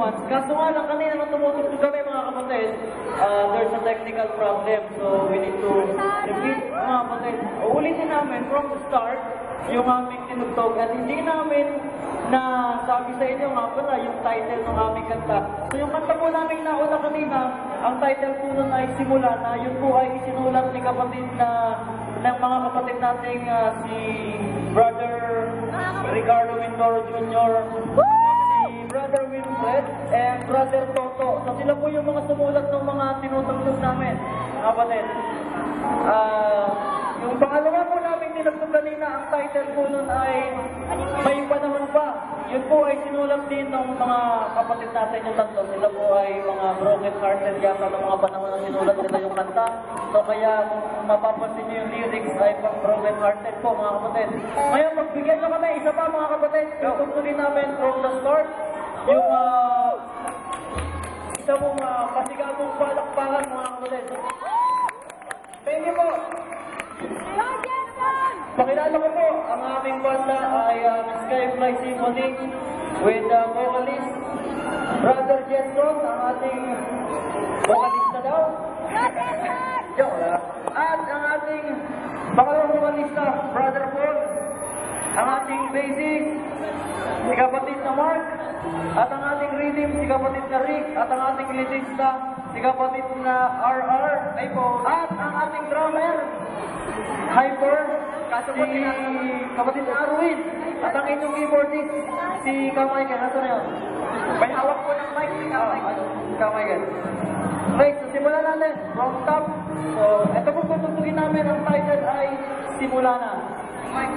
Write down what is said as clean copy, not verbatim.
performance. Kaso nga lang kanina nung tumutugtog kami mga kapatid, there's a technical problem. So we need to repeat mga kapatid. Uulitin namin from the start yung aming tinugtog at hindi namin na sabi sa inyo nga pala yung title ng aming kanta. So yung kanta po namin nauna kanina, ang title po nun ay Simula Na. Yun po ay isinulat ni kapatid ng mga kapatid nating si Brother Ricardo Mindoro Jr., si Brother Wilfred, and Brother Toto. So sila po yung mga sumulat ng mga tinutugtog namin, mga kapatid. Yung pangalawa po namin tinugtog kanina, ang title po nun ay May Panahon Pa. Yun po ay sinulat din ng mga kapatid natin yung tatlo. Sila po ay mga broken hearted yata ng mga panahon na sinulat nila yung kanta. So kaya kung mapapansin nyo yung lyrics ay pang broken hearted po mga kapatid. Ngayon magbigyan na kami isa pa mga kapatid. Tutugtugin namin from the start yung isa mong pasigabong palakpakan mga kapatid. Thank you po. Pakilala ko po, ang aming banda ay Skyfly Symphony with vocalist Brother Jetson, ang ating vocalista daw. Joke lang. At ang ating pangalawang vocalista, Brother Paul. Ang ating bassist, si kapatid na Mark. At ang ating rhythm, si kapatid na Rick. At ang ating leadista, si kapatid na RR. At ang ating drummer, Hyper, si kapatid na Arwin. At ang inyong keyboardist, si Kamaigan. Nasa na yun? May hawak po ng mic, si Kamaigan. Okay, so simulan natin from top. So, ito po tutugtugin namin. Ang title ay Simula Na. Mic.